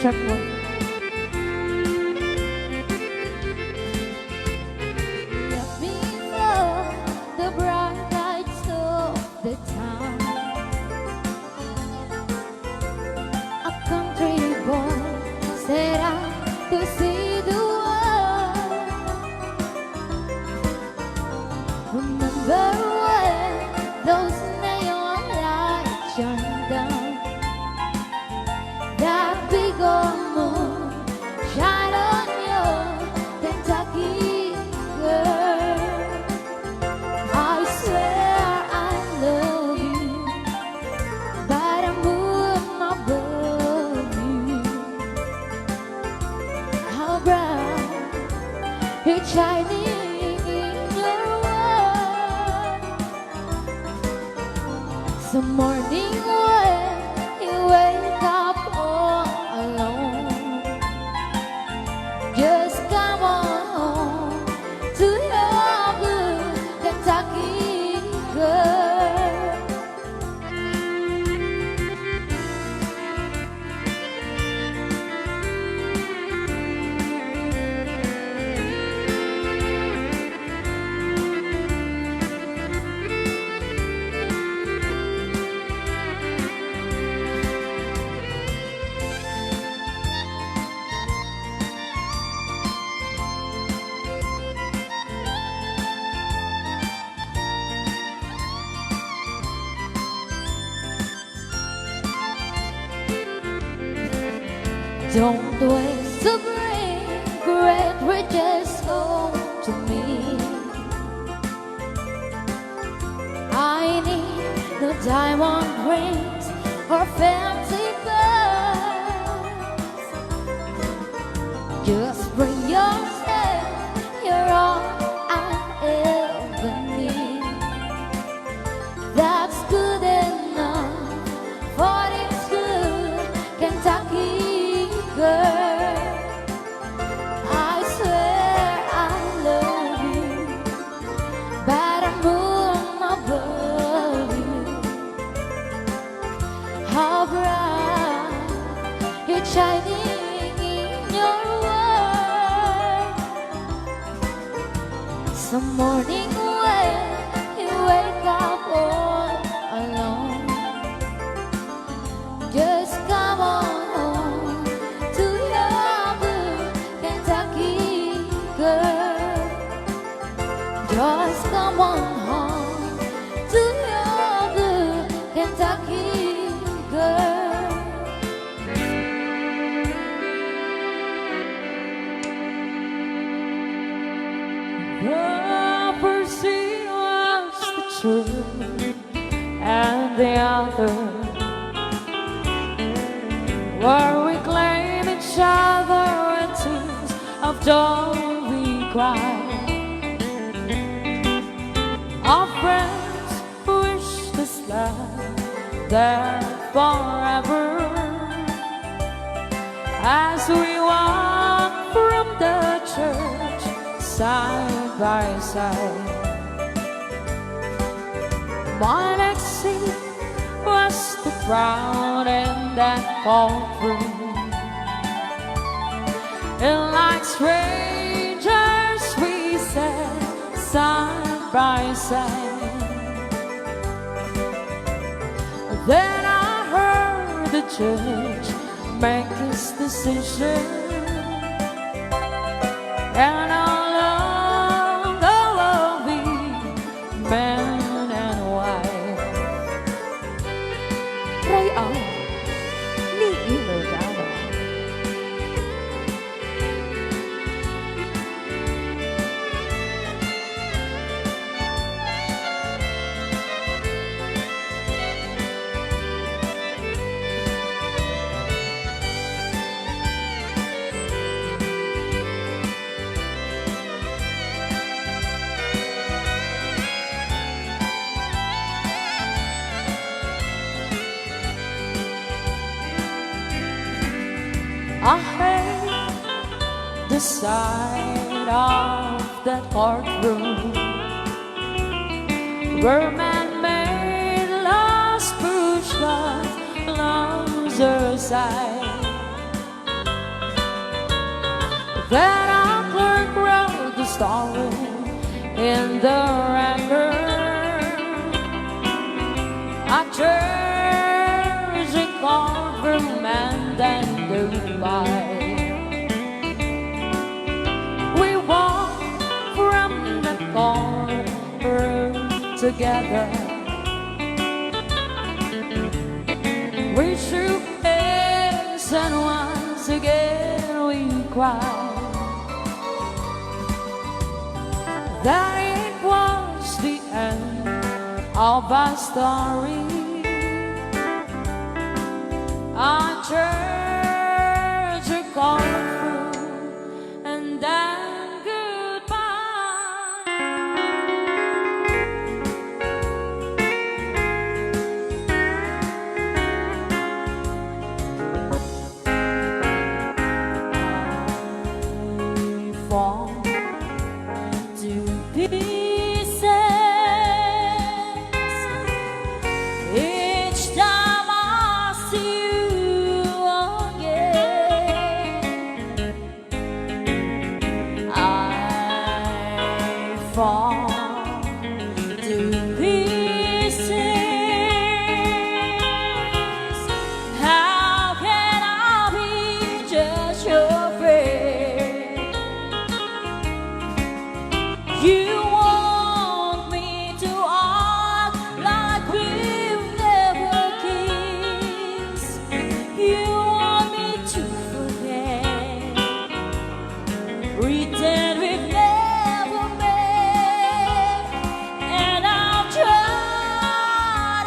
Track 1. Shining in your world. Some morning when you wake up all alone, just come on home to your good Kentucky girl. Don't waste to bring great riches home to me. I need no diamond rings or fancy clothes. Just bring yourself, you're all I ever need. That's good enough for this good Kentucky girl. I swear I love you, but I'm moving above you. How bright you're shining in your world. Some morning when you wake up all alone, just come on. Just come on home to your good Kentucky girl. The first was the truth, and the other where we claim each other with tears of joy we cry. Our friends wish this love there forever. As we walk from the church side by side, my next seat was the crowd in that courtroom. And like strangers we sat side by side. Then I heard the judge make his decision, and along the we man and wife. Pray on, ni ILOCANO. I hate the sight of that courtroom where man-made laws push God's laws aside. that our clerk wrote the story in the record. I church a courtroom and then goodbye. We walked from the courtroom together. We shook hands and once again we cried that it was the end of our story. Our church called through and then goodbye. I fall to pieces each time I see you again. I fall to pieces. How can I be just your friend? You want me to act like we've never kissed. You want me to forget, pretend we've never met. And I've tried,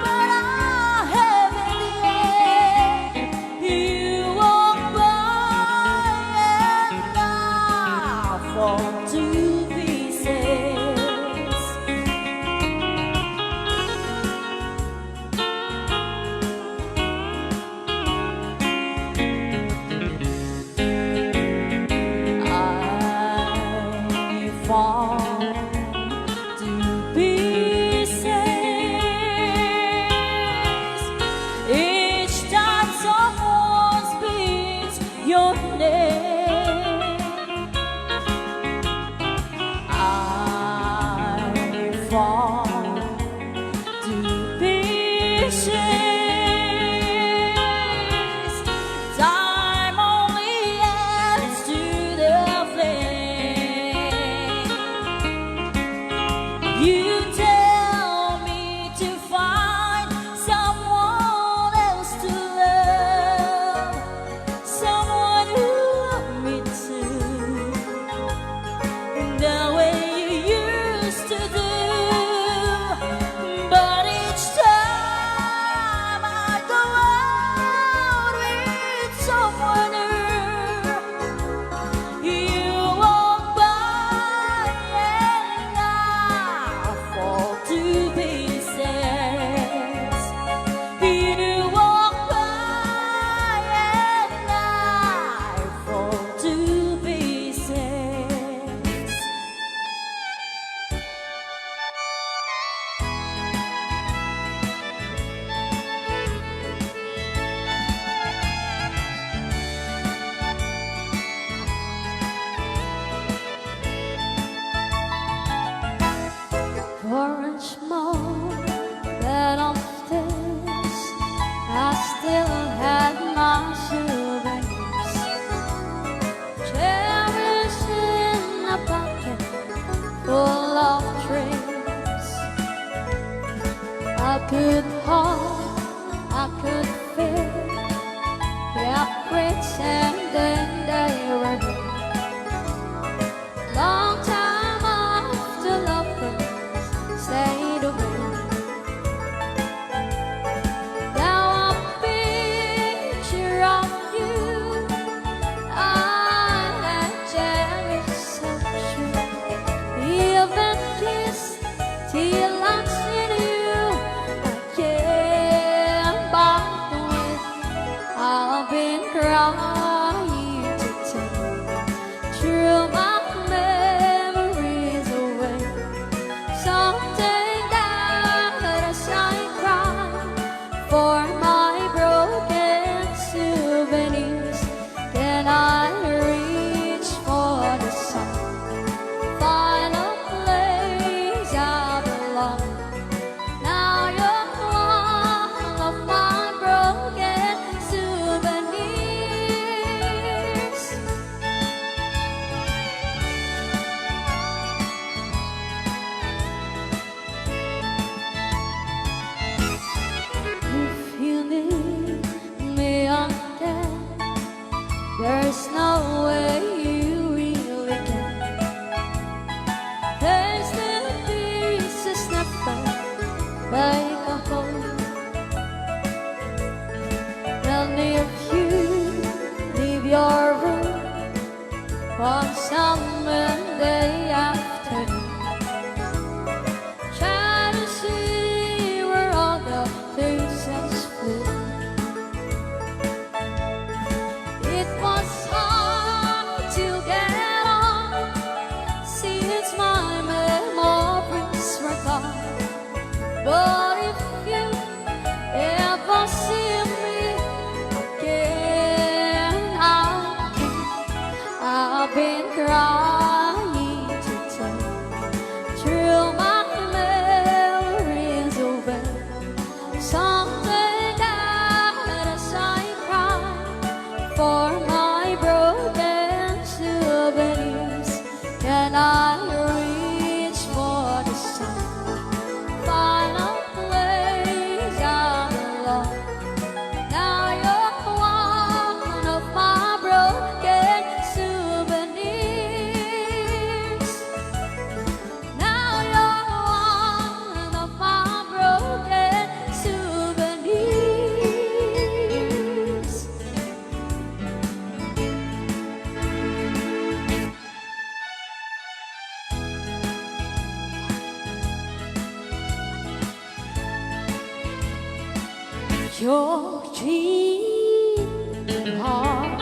but I haven't yet. You walk by and I fall to pieces. I fall to pieces each time someone speaks your name. I fall to pieces. Time only adds to the flame. You tell me to find someone else to love, someone who loved me too, the way you used to do. But each time I go out with someone new, you walk by and I fall to pieces. You walk by and I fall to pieces. For each moment that I'm this, I still have my souvenirs, cherished in a pocket full of dreams. I could hold, I could feel, yeah, pretending they were here. Long time after lovers stayed away. Now a picture of you I had cherished so true. Even kissed till I've seen you again. By the way, I've been crying. But if you ever see me again, I've been crying to tell, thrill my memories over. Someday that as I cry for my broken souvenirs, can I reach for the sun, find a place I belong? Now you're one of my broken souvenirs. Now you're one of my broken souvenirs. Your dream heart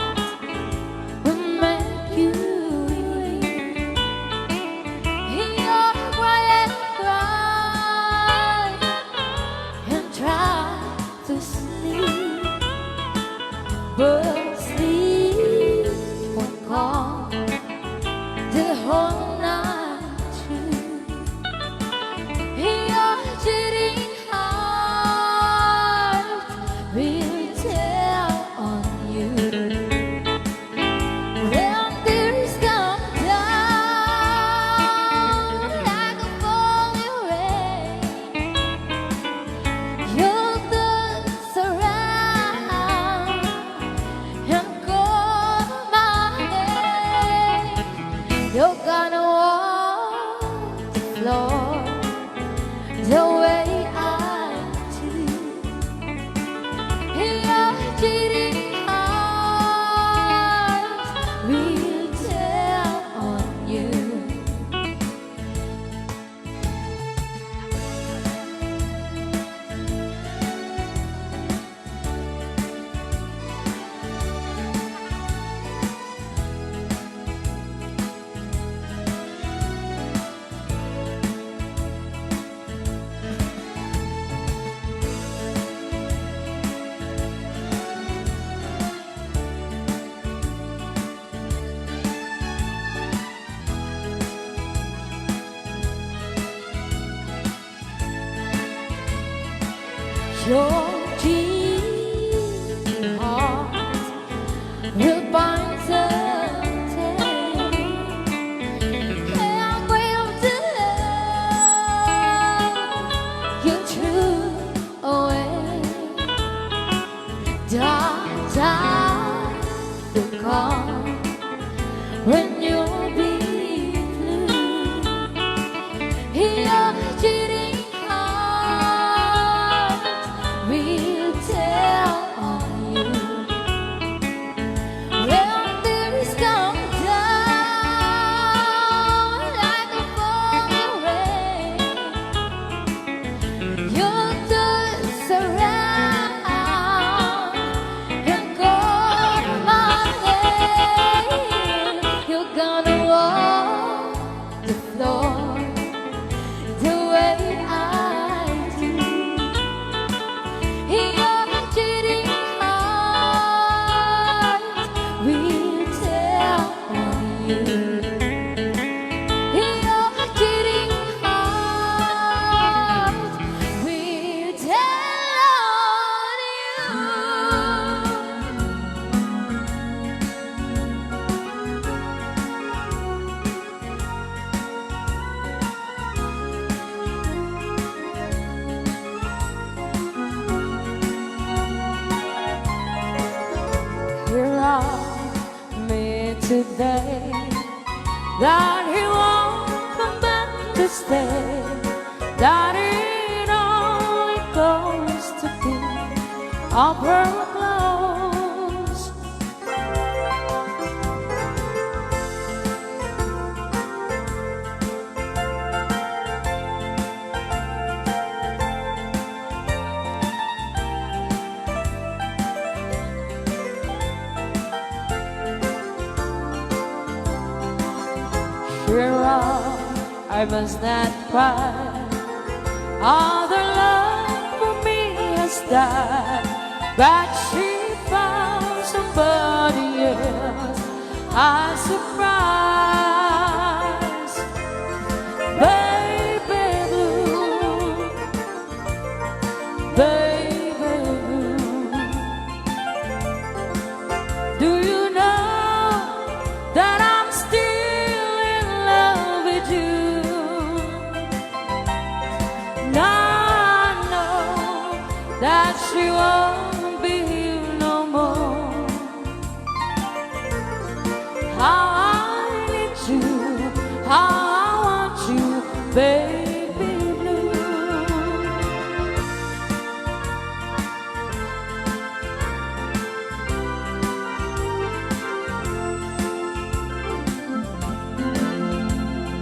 will make you weep. You'll cry and try to sleep, but sleep won't come the whole night through. Your cheating heart will tell on you. When tears come down like a falling rain, you'll dance around and call my name. You're gonna walk the floor the way I do. Your cheating heart will tell on you. Your dream heart will find something and will tell you true away. Time will come when you'll be blue. Your cheating heart will tell on you. When tears come down like a falling rain, you'll dance around and call my name. You're gonna walk the floor the way I do. Your cheating heart will tell on you. Your cheating heart will tell on Here are me today, that he won't come back to stay, that it only goes to be of her clothes. Sure, I must not cry. Other died, but she found somebody else. I surprise, baby blue, baby blue. Do you know that I'm still in love with you? Now I know that she won't be here no more. How I need you, how I want you, baby blue.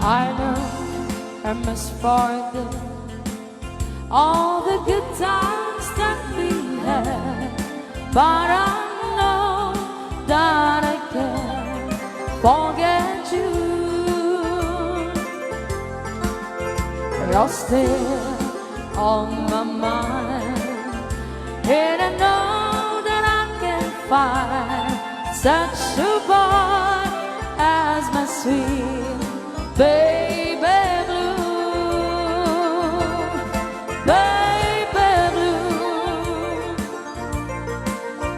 I know I must forget all the good times that we had, but I know that I can't forget you. You're still on my mind, and I know that I can find such a boy as my sweet baby blue, baby blue,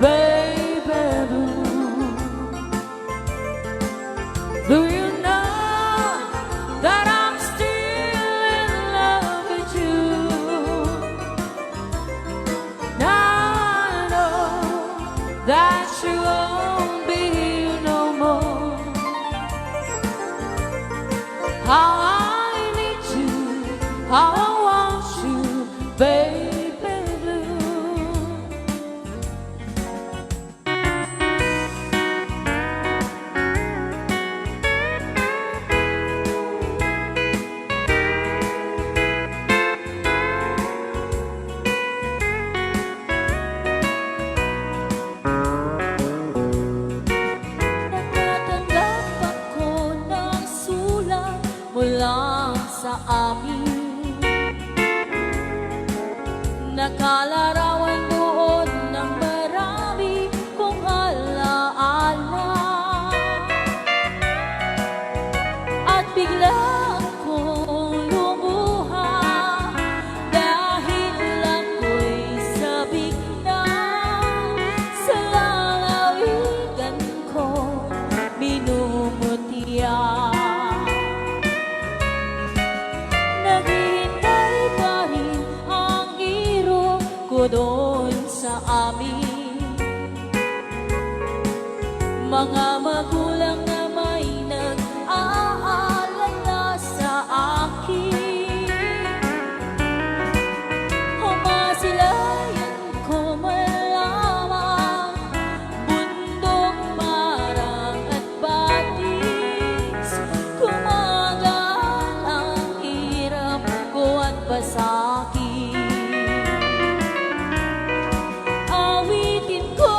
baby blue. Do you know that I'm still in love with you? Now I know that you won't be here no more. How I need you, how I want you, baby blue. Nakatanggap ako ng sulat mula sa amin. Nakalarawan doon ng marami kong alaala, at bigla akong lumuha dahil ako'y sabik na sa lalawigan ko minumutya. Naghihintay pa rin ang iro ko doon sa amin. Mga magulang na may nag-aalala sa akin. Masilayan ko malamang bundok, marang at batis. Kumagaan ang hirap ko at pasakit. Awitin ko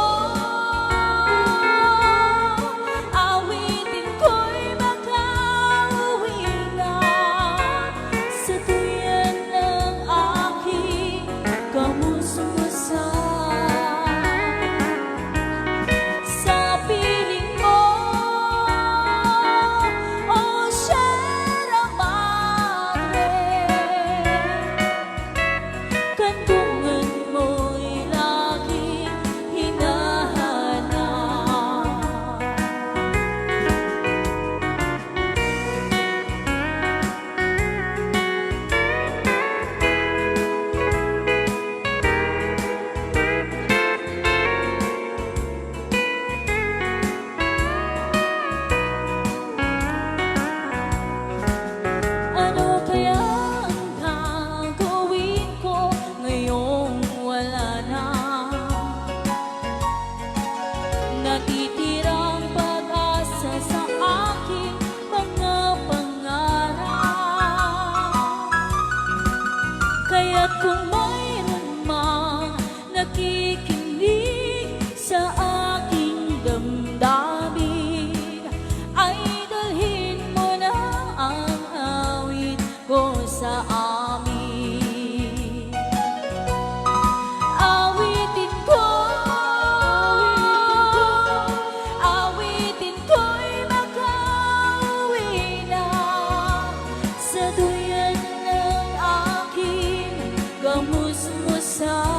kamusmusan